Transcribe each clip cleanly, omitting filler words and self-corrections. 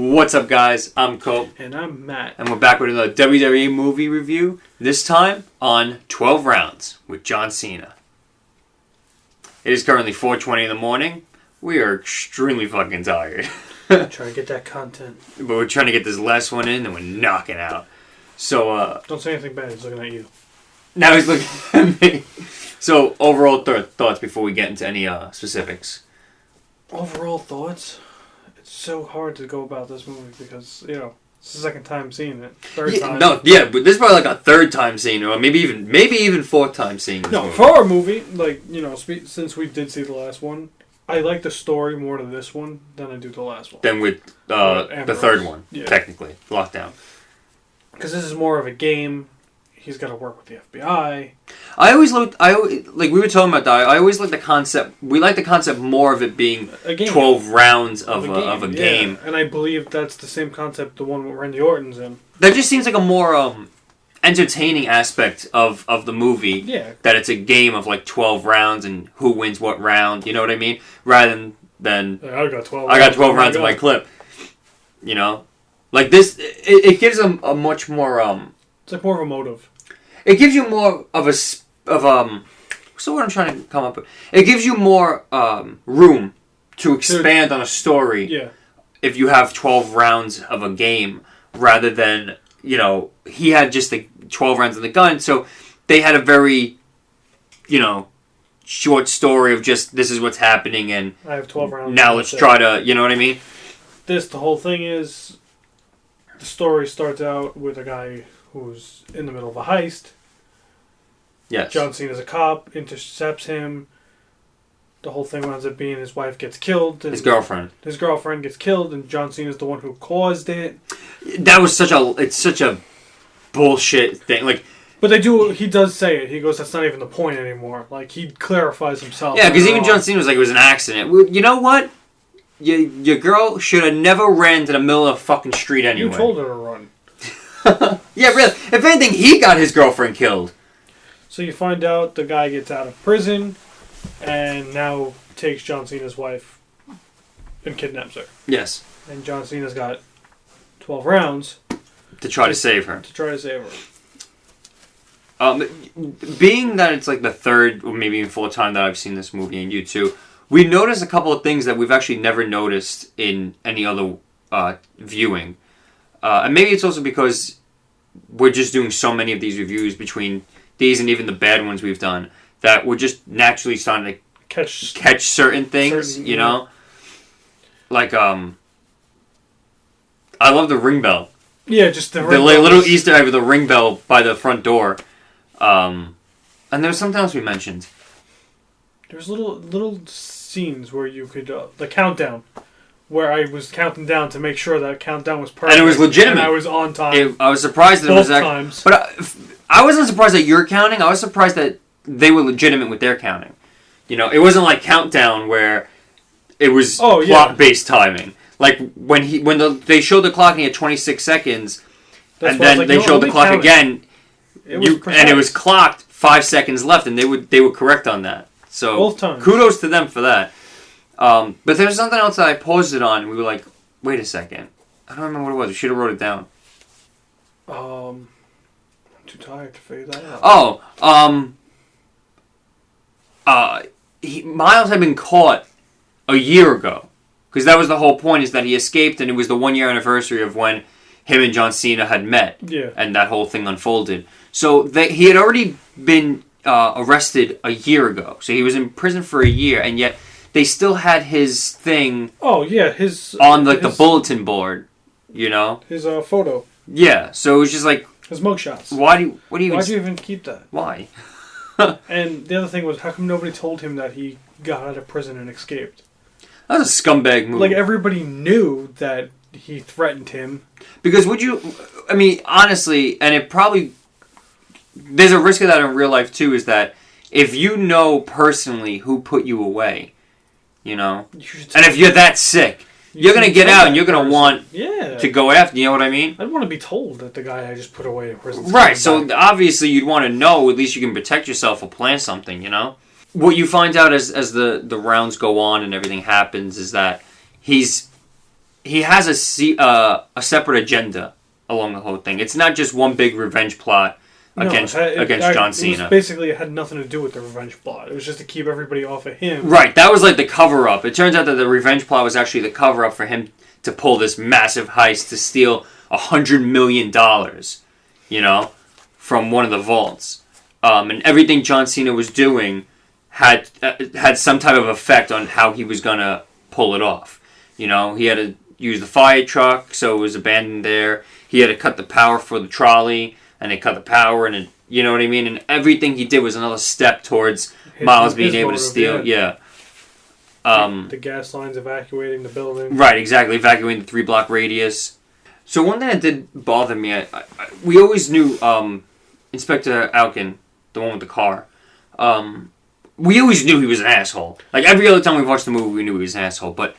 What's up, guys? I'm Cope. And I'm Matt. And we're back with another WWE movie review, this time on 12 Rounds with John Cena. It is currently 4:20 in the morning. We are extremely fucking tired. Trying to get that content. But we're trying to get this last one in and we're knocking out. So, Don't say anything bad, he's looking at you. Now he's looking at me. So, overall thoughts before we get into any specifics. Overall thoughts? It's so hard to go about this movie because, it's the second time seeing it. Third time. No, yeah, but this is probably like a third time seeing it, or maybe even fourth time seeing this movie. For our movie, since we did see the last one, I like the story more to this one than I do the last one. Than with the third one, technically. Lockdown. Because this is more of a game. He's got to work with the FBI. We were talking about that. I always like the concept. We like the concept more of it being 12 rounds of a game. And I believe that's the same concept the one with Randy Orton's in. That just seems like a more entertaining aspect of the movie. Yeah. That it's a game of like 12 rounds and who wins what round. You know what I mean? Rather than I got 12. I got 12 rounds in my clip. You know, like this. It gives them a much more It's like more of a motive. It gives you more of what's the word I'm trying to come up with? It gives you more room to expand on a story. Yeah. If you have 12 rounds of a game, rather than he had just the 12 rounds in the gun, so they had a very short story of just this is what's happening, and I have 12 rounds. Now let's try to, you know what I mean? The whole thing is, the story starts out with a guy who's in the middle of a heist. Yes. John Cena's a cop, intercepts him. The whole thing winds up being his wife gets killed. And his girlfriend. His girlfriend gets killed, and John Cena's the one who caused it. That was such a bullshit thing. But he does say it. He goes, that's not even the point anymore. Like, he clarifies himself. Yeah, because even John Cena was like, it was an accident. You know what? Your girl should have never ran to the middle of the fucking street anyway. You told her to run. Yeah, really. If anything, he got his girlfriend killed. So you find out the guy gets out of prison and now takes John Cena's wife and kidnaps her. Yes. And John Cena's got 12 rounds. To try to save her. Being that it's like the third or maybe even fourth time that I've seen this movie, and you too, we noticed a couple of things that we've actually never noticed in any other viewing. And maybe it's also because we're just doing so many of these reviews between these and even the bad ones we've done that we're just naturally starting to catch certain things, you know? Like, I love the ring bell. Yeah, just the little Easter egg with the ring bell by the front door. And there was something else we mentioned. There's little scenes where you could, the countdown. Where I was counting down to make sure that countdown was perfect. And it was legitimate. And I was on time. I was surprised that both times. But I wasn't surprised that you're counting. I was surprised that they were legitimate with their counting. It wasn't like Countdown where it was plot-based timing. Like when they showed the clock and he had 26 seconds, and then they showed the clock again, and it was clocked 5 seconds left, and they were correct on that. So both times. Kudos to them for that. But there's something else that I paused it on, and we were like, wait a second. I don't remember what it was. We should have wrote it down. I'm too tired to figure that out. Miles had been caught a year ago. Because that was the whole point, is that he escaped, and it was the 1 year anniversary of when him and John Cena had met. Yeah. And that whole thing unfolded. So he had already been arrested a year ago. So he was in prison for a year, and yet they still had his thing. Oh yeah, on the bulletin board, his photo. Yeah, so it was just like his mugshots. Why'd you even keep that? Why? And the other thing was, how come nobody told him that he got out of prison and escaped? That was a scumbag move. Like, everybody knew that he threatened him. Because honestly, and it probably, there's a risk of that in real life too, is that if you know personally who put you away, and if you're that sick, you're going to get out and you're going to want to go after, you know what I mean? I'd want to be told that the guy I just put away in prison. Right, so obviously you'd want to know, at least you can protect yourself or plan something, What you find out as the rounds go on and everything happens is that he's he has a separate agenda along the whole thing. It's not just one big revenge plot against John Cena. Basically, it had nothing to do with the revenge plot. It was just to keep everybody off of him. Right, that was like the cover-up. It turns out that the revenge plot was actually the cover-up for him to pull this massive heist to steal $100 million, from one of the vaults. And everything John Cena was doing had some type of effect on how he was going to pull it off. He had to use the fire truck, so it was abandoned there. He had to cut the power for the trolley, and they cut the power, and it, you know what I mean? And everything he did was another step towards Miles being able to steal. Yeah. The gas lines evacuating the building. Right, exactly. Evacuating the 3-block radius. So one thing that did bother me, we always knew Inspector Alkin, the one with the car, we always knew he was an asshole. Like, every other time we watched the movie, we knew he was an asshole, but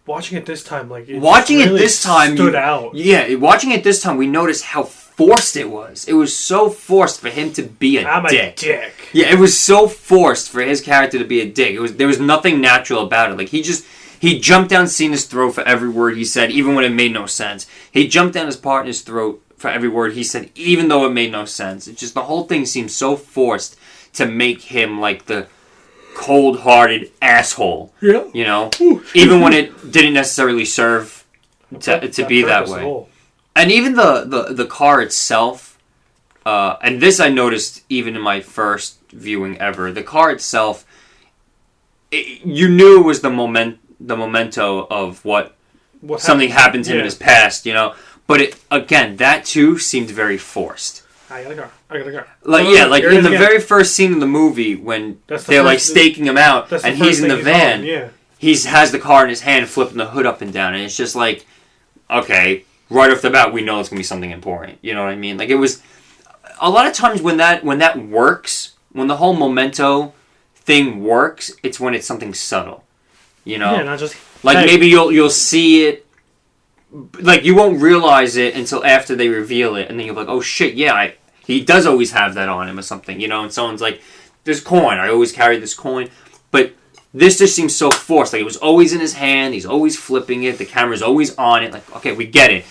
watching it this time, stood out. Yeah, watching it this time, we noticed how forced it was. It was so forced for him to be a dick. Yeah, it was so forced for his character to be a dick. There was nothing natural about it. Like, he jumped down Cena's throat for every word he said, even when it made no sense. He jumped down his partner's throat for every word he said, even though it made no sense. It's just, the whole thing seemed so forced to make him like the cold-hearted asshole. Yeah. Even when it didn't necessarily serve to be that way. And even the car itself, and this I noticed even in my first viewing ever, the car itself, you knew it was the memento of what something happened to him in his past, But again, that too seemed very forced. I got a car. Like in the very first scene of the movie when they're staking him out and he's in the van, he has the car in his hand flipping the hood up and down, and it's just like, okay, right off the bat we know it's gonna be something important. You know what I mean? Like, it was a lot of times when that works, when the whole memento thing works, it's when it's something subtle. Yeah, not just maybe you'll see it. Like, you won't realize it until after they reveal it, and then you're like, oh shit, yeah, he does always have that on him or something, and someone's like, this coin, I always carry this coin. But this just seems so forced. Like, it was always in his hand, he's always flipping it, the camera's always on it. Like, okay, we get it.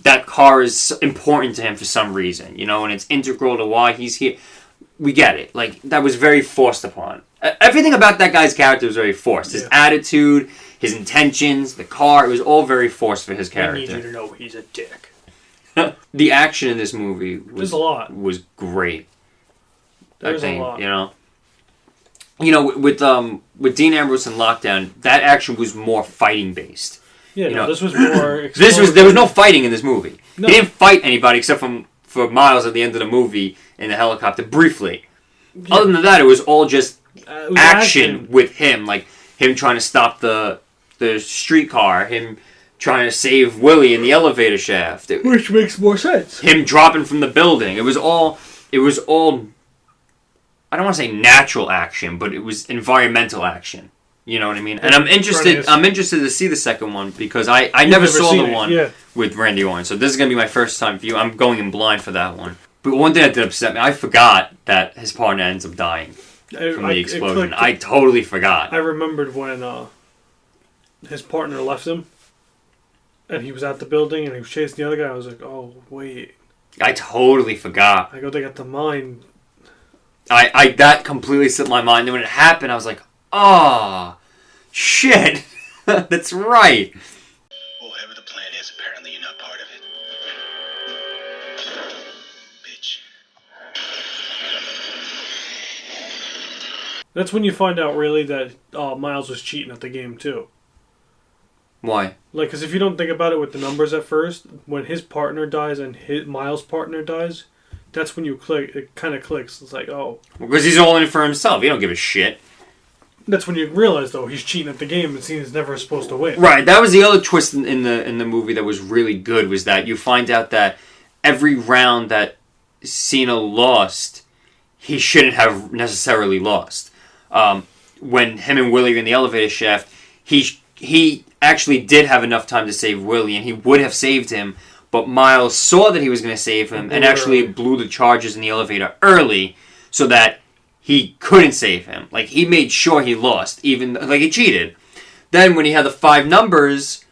That car is important to him for some reason, and it's integral to why he's here. We get it. Like, that was very forced upon. Everything about that guy's character was very forced. His attitude, his intentions, the car, it was all very forced for his character. I need you to know he's a dick. The action in this movie was great. There's a lot. With Dean Ambrose and Lockdown, that action was more fighting based. Yeah, this was more there was no fighting in this movie. No. He didn't fight anybody except for Miles at the end of the movie in the helicopter briefly. Yeah. Other than that, it was all just action with him, like him trying to stop the streetcar, him trying to save Willie in the elevator shaft. Which makes more sense. Him dropping from the building. It was all I don't want to say natural action, but it was environmental action. You know what I mean? And I'm interested to see the second one because I never saw the one with Randy Orton. So this is going to be my first time view. I'm going in blind for that one. But one thing that did upset me, I forgot that his partner ends up dying from the explosion. I totally forgot. I remembered when his partner left him and he was at the building and he was chasing the other guy. I was like, oh, wait. I totally forgot. I go, they got the mine. That completely slipped my mind. And when it happened, I was like, oh, shit. That's right. Whatever the plan is, apparently you're not part of it. Bitch. That's when you find out, really, that Miles was cheating at the game, too. Why? Like, because if you don't think about it with the numbers at first, when his partner dies and Miles' partner dies, that's when you click. It kind of clicks. It's like, oh. Because he's all in it for himself. He don't give a shit. That's when you realize, though, he's cheating at the game and Cena's never supposed to win. Right. That was the other twist in the movie that was really good, was that you find out that every round that Cena lost, he shouldn't have necessarily lost. When him and Willie are in the elevator shaft, he actually did have enough time to save Willie, and he would have saved him, but Miles saw that he was going to save him and actually blew the charges in the elevator early so that he couldn't save him. Like, he made sure he lost, even, like, he cheated. Then when he had the 5 numbers,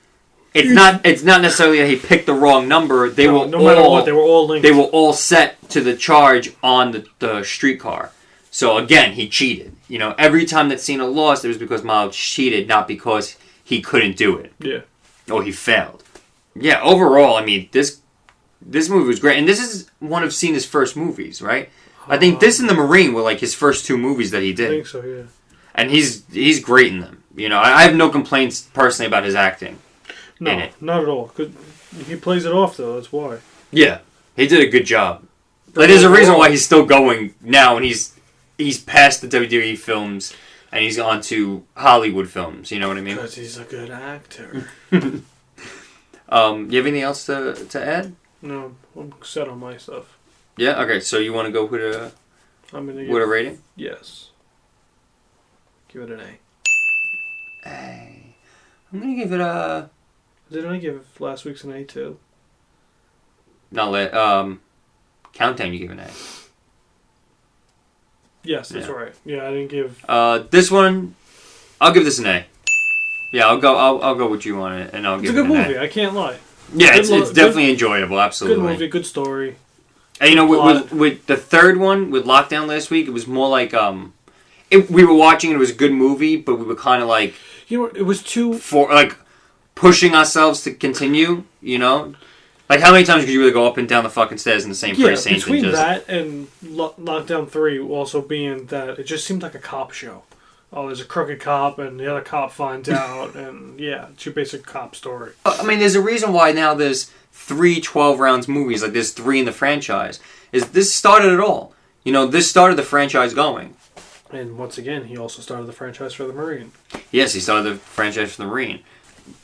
it's not necessarily that he picked the wrong number. They were no matter what, they were all linked. They were all set to the charge on the streetcar. So again, he cheated. You know, every time that Cena lost, it was because Miles cheated, not because he couldn't do it. Yeah. Or he failed. Yeah, overall, I mean, this movie was great. And this is one of Cena's first movies, right? I think this and The Marine were like his first 2 movies that he did. I think so, yeah. And he's great in them. You know, I have no complaints personally about his acting. No, not at all. He plays it off, though. That's why. Yeah, he did a good job. Like, there's a reason why he's still going now, and he's past the WWE films, and he's on to Hollywood films. You know what I mean? Because he's a good actor. You have anything else to add? No, I'm set on my stuff. Yeah. Okay. So you want to go with a rating? Yes. Give it an A. A. I'm gonna give it a. Didn't I give last week's an A too? Not Countdown. You give an A. Yes, that's right. Yeah, I didn't give. This one, I'll give this an A. Yeah, I'll go with you on it, and I'll give it an A. It's a good movie. I can't lie. Yeah, it's definitely enjoyable. Absolutely. Good movie, good story. And you know, with the third one with Lockdown last week, it was more like we were watching. It was a good movie, but we were kind of like it was too pushing ourselves to continue. You know, like how many times could you really go up and down the fucking stairs in the same precinct? Between that and Lockdown 3 also being that it just seemed like a cop show. Oh, there's a crooked cop, and the other cop finds out, and it's your basic cop story. I mean, there's a reason why now there's 3 12 rounds movies, like there's 3 in the franchise. This started it all. You know, this started the franchise going. And once again, he also started the franchise for the Marine. Yes, he started the franchise for the Marine.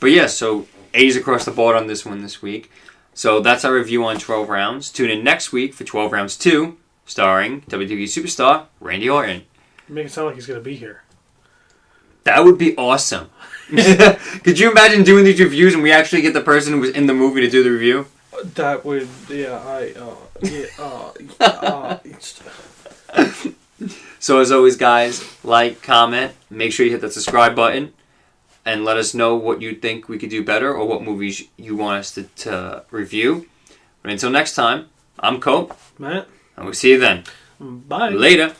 But so A's across the board on this one this week. So that's our review on 12 Rounds. Tune in next week for 12 Rounds 2, starring WWE superstar Randy Orton. You make it sound like he's going to be here. That would be awesome. Could you imagine doing these reviews and we actually get the person who was in the movie to do the review? That would, So as always, guys, like, comment, make sure you hit that subscribe button, and let us know what you think we could do better or what movies you want us to review. But until next time, I'm Cope. Matt. And we'll see you then. Bye. Later.